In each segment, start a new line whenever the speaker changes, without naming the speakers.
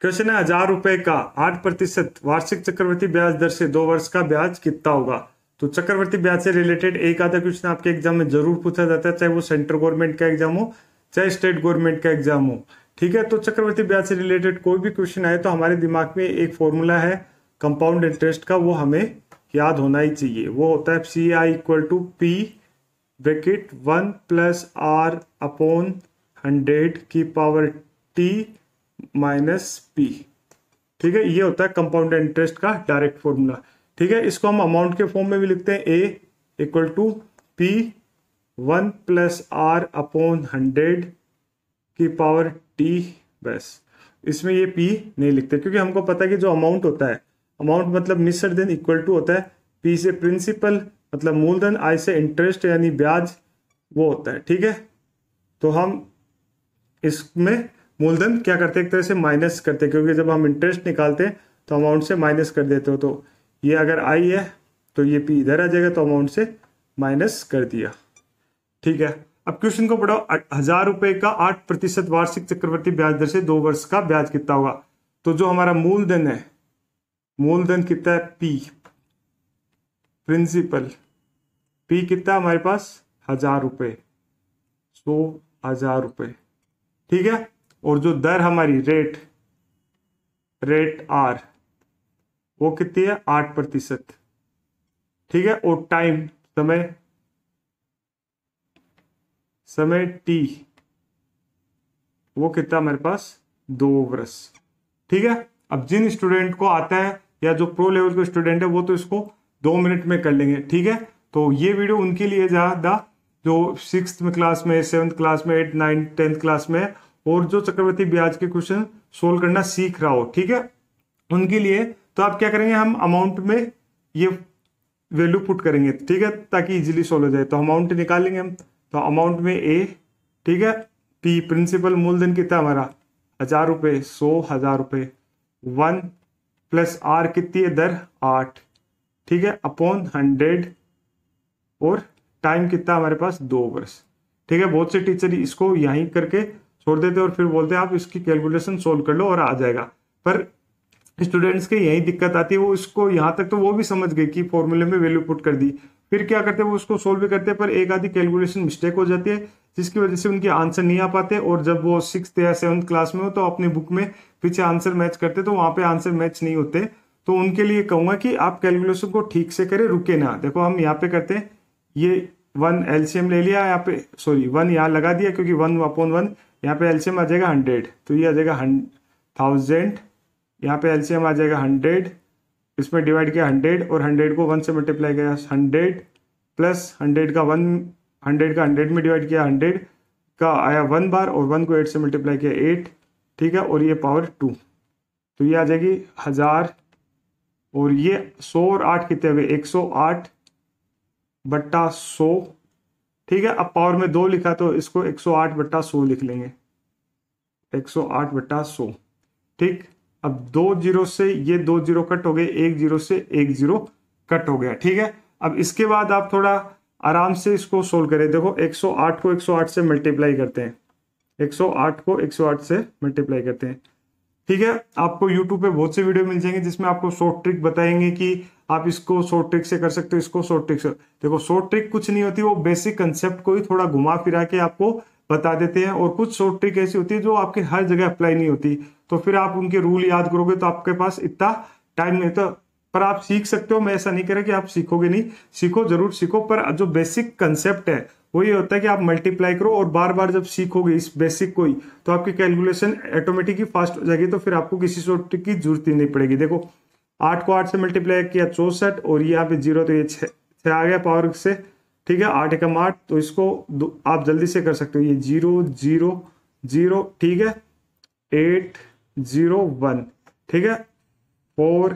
Question है 1,000 रुपए का 8% वार्षिक चक्रवृद्धि ब्याज दर से 2 वर्ष का ब्याज कितना होगा। तो चक्रवृद्धि ब्याज से रिलेटेड एक आधा क्वेश्चन आपके एग्जाम में जरूर पूछा जाता है, चाहे वो सेंट्रल गवर्नमेंट का एग्जाम हो चाहे स्टेट गवर्नमेंट का एग्जाम हो। ठीक है, तो चक्रवृद्धि ब्याज से रिलेटेड कोई भी क्वेश्चन आए तो हमारे दिमाग में एक फॉर्मूला है कंपाउंड इंटरेस्ट का, वो हमें याद होना ही चाहिए। वो होता है CI = P bracket 1+R/100 T-P। ठीक है, ये होता है कंपाउंड इंटरेस्ट का डायरेक्ट फॉर्मूला। ठीक है, इसको हम अमाउंट के फॉर्म में भी लिखते हैं A = P 1+R/100 बस। इसमें ये P नहीं लिखते क्योंकि हमको पता है कि जो अमाउंट होता है, अमाउंट मतलब मिश्र धन इक्वल टू होता है P से प्रिंसिपल मतलब मूलधन, I से इंटरेस्ट यानी ब्याज वो होता है। ठीक है, तो हम इसमें मूलधन क्या करते हैं, एक तरह से माइनस करते हैं, क्योंकि जब हम इंटरेस्ट निकालते हैं तो अमाउंट से माइनस कर देते हो। तो ये अगर I है तो ये P इधर आ जाएगा, तो अमाउंट से माइनस कर दिया। ठीक है, अब क्वेश्चन को पढ़ो। 1,000 रुपए का 8% वार्षिक चक्रवृद्धि ब्याज दर से 2 वर्ष का ब्याज कितना होगा। तो जो हमारा मूलधन है, मूलधन कितना है P, प्रिंसिपल P कितना हमारे पास 1,000 रुपए, 100,000 रुपए। ठीक है, और जो दर हमारी रेट R वो कितनी है 8%। ठीक है, और टाइम समय T वो कितना हमारे पास 2 वर्ष। ठीक है, अब जिन स्टूडेंट को आता है या जो प्रो लेवल के स्टूडेंट है वो तो इसको 2 मिनट में कर लेंगे। ठीक है, तो ये वीडियो उनके लिए ज्यादा जो 6th क्लास में, 7th क्लास में, 8th 9th 10th क्लास में और जो चक्रवृद्धि ब्याज के क्वेश्चन सोल्व करना सीख रहा हो। ठीक है, उनके लिए तो आप क्या करेंगे, हम अमाउंट में ये वैल्यू पुट करेंगे। ठीक है, ताकि इजीली सोल्व हो जाए। तो अमाउंट निकालेंगे हम, तो अमाउंट में A, ठीक है, P प्रिंसिपल मूलधन कितना हमारा 1,000 रुपए, 100,000 रुपए, 1+R कितनी है दर 8, ठीक है, अपॉन 100, और टाइम कितना हमारे पास 2 वर्ष। ठीक है, बहुत से टीचर इसको यहीं करके छोड़ देते और फिर बोलते हैं आप इसकी कैलकुलेशन सोल्व कर लो और आ जाएगा। पर स्टूडेंट्स के यही दिक्कत आती है, वो इसको यहाँ तक तो वो भी समझ गए कि फॉर्मूले में वैल्यू पुट कर दी, फिर क्या करते हैं वो उसको सोल्व भी करते हैं पर एक आधी कैलकुलेशन मिस्टेक हो जाती है जिसकी वजह से उनके आंसर नहीं आ पाते। और जब वो 6th या 7th क्लास में हो तो अपनी बुक में पीछे आंसर मैच करते तो वहां पे आंसर मैच नहीं होते। तो उनके लिए कहूंगा कि आप कैलकुलेशन को ठीक से करें, रुके ना। देखो हम यहाँ पे करते हैं, ये 1 LCM ले लिया यहाँ पे, सॉरी 1 यहाँ लगा दिया क्योंकि 1/1 यहाँ पे LCM आ जाएगा 100, तो ये आ जाएगा 1000, यहाँ पे LCM आ जाएगा 100, इसमें डिवाइड किया 100 और 100 को 1 से मल्टीप्लाई किया 100 प्लस 100 का 100 में डिवाइड किया 100 का आया 1 बार और 1 को 8 से मल्टीप्लाई किया 8। ठीक है, और ये पावर 2, तो ये आ जाएगी 1000 और ये 100 और 8 कितने हुए 108/100। ठीक है, अब पावर में 2 लिखा तो इसको 108/100 लिख लेंगे, 108/100। ठीक, अब 2 जीरो से ये 2 जीरो कट हो गए, 1 जीरो से 1 जीरो कट हो गया। ठीक है, अब इसके बाद आप थोड़ा आराम से इसको सोल्व करें। देखो 108 को 108 से मल्टीप्लाई करते हैं, 108 को 108 से मल्टीप्लाई करते हैं। ठीक है, आपको YouTube पे बहुत से वीडियो मिल जाएंगे जिसमें आपको शॉर्ट ट्रिक बताएंगे कि आप इसको शॉर्ट ट्रिक से कर सकते हो, इसको शॉर्ट ट्रिक से। देखो शॉर्ट ट्रिक कुछ नहीं होती, वो बेसिक कंसेप्ट को ही थोड़ा घुमा फिरा के आपको बता देते हैं। और कुछ शॉर्ट ट्रिक ऐसी होती है जो आपके हर जगह अप्लाई नहीं होती, तो फिर आप उनके रूल याद करोगे तो आपके पास इतना टाइम नहीं। तो पर आप सीख सकते हो, मैं ऐसा नहीं कह रहा कि आप सीखोगे नहीं, सीखो जरूर सीखो, पर जो बेसिक कंसेप्ट है वो ये होता है कि आप मल्टीप्लाई करो और बार बार जब सीखोगे इस बेसिक को ही तो आपकी कैलकुलेशन ऑटोमेटिक ही फास्ट हो जाएगी। तो फिर आपको किसी शॉर्ट ट्रिक की जरूरत ही नहीं पड़ेगी। देखो 8 को 8 से मल्टीप्लाई किया 64 और यहाँ पे 0 तो ये 6 आ गया पावर से। ठीक है, 8 एकम 8, तो इसको आप जल्दी से कर सकते हो, ये 0 0 0, ठीक है, 8 0 1, ठीक है, 4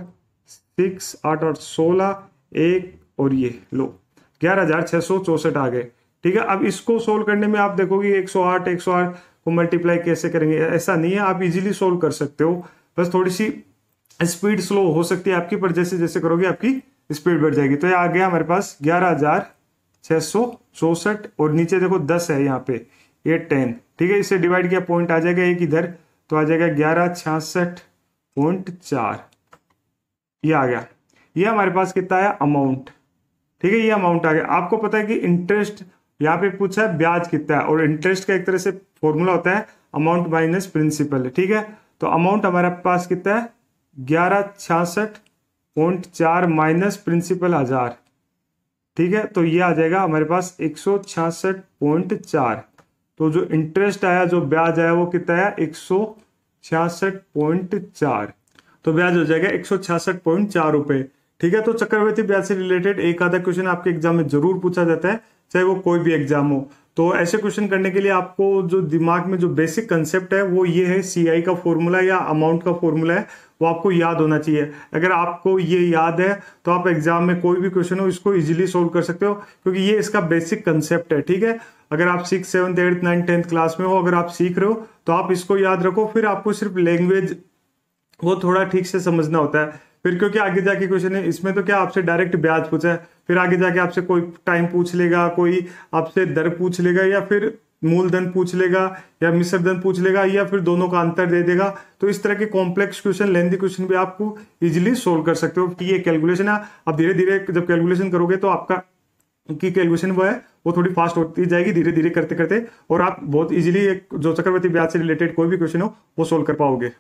6 8 और 16 1 और ये लो 11,664 आ गए। ठीक है, अब इसको सोल्व करने में आप देखोगे 108 को मल्टीप्लाई कैसे करेंगे, ऐसा नहीं है, आप इजीली सोल्व कर सकते हो। बस थोड़ी सी स्पीड स्लो हो सकती है आपकी, पर जैसे जैसे करोगे आपकी स्पीड बढ़ जाएगी। तो ये आ गया हमारे पास 11,664 और नीचे देखो 10 है यहाँ पे, ये 10। ठीक है, इसे डिवाइड किया पॉइंट आ जाएगा एक इधर, तो आ जाएगा 11 66 0.4, ये आ गया। ये हमारे पास कितना है अमाउंट, ठीक है, ये अमाउंट आ गया। आपको पता है कि इंटरेस्ट यहाँ पे पूछा है ब्याज कितना है, और इंटरेस्ट का एक तरह से फॉर्मूला होता है अमाउंट माइनस प्रिंसिपल, ठीक है। तो अमाउंट हमारे पास कितना है 1166.4 माइनस प्रिंसिपल 1000, ठीक है। तो ये आ जाएगा हमारे पास 166.4। तो जो इंटरेस्ट आया, जो ब्याज आया वो कितना है 166.4, तो ब्याज हो जाएगा 166.4 रुपए, ठीक है। तो चक्रवृद्धि ब्याज से रिलेटेड एक आधा क्वेश्चन आपके एग्जाम में जरूर पूछा जाता है, चाहे वो कोई भी एग्जाम हो। तो ऐसे क्वेश्चन करने के लिए आपको जो दिमाग में जो बेसिक कंसेप्ट है वो ये है, सीआई का फॉर्मूला या अमाउंट का फॉर्मूला है, वो आपको याद होना चाहिए। अगर आपको ये याद है तो आप एग्जाम में कोई भी क्वेश्चन हो इसको इजीली सोल्व कर सकते हो, क्योंकि ये इसका बेसिक कंसेप्ट है, ठीक है। अगर आप 6, 7, 8, 9, 10th क्लास में हो, अगर आप सीख रहे हो तो आप इसको याद रखो। फिर आपको सिर्फ लैंग्वेज वो थोड़ा ठीक से समझना होता है फिर, क्योंकि आगे जाके क्वेश्चन है इसमें तो क्या आपसे डायरेक्ट ब्याज पूछा है, फिर आगे जाके आपसे कोई टाइम पूछ लेगा, कोई आपसे दर पूछ लेगा, या फिर मूलधन पूछ लेगा, या मिश्र धन पूछ लेगा, या फिर दोनों का अंतर दे देगा। तो इस तरह के कॉम्प्लेक्स क्वेश्चन, लेंथी क्वेश्चन भी आपको इजीली सोल्व कर सकते हो कि ये कैलकुलेशन है। आप धीरे धीरे जब कैलकुलेशन करोगे तो आपका की कैलकुलेशन वो है वो थोड़ी फास्ट होती जाएगी धीरे धीरे करते करते, और आप बहुत इजीली एक जो चक्रवृद्धि ब्याज से रिलेटेड कोई भी क्वेश्चन हो वो सोल्व कर पाओगे।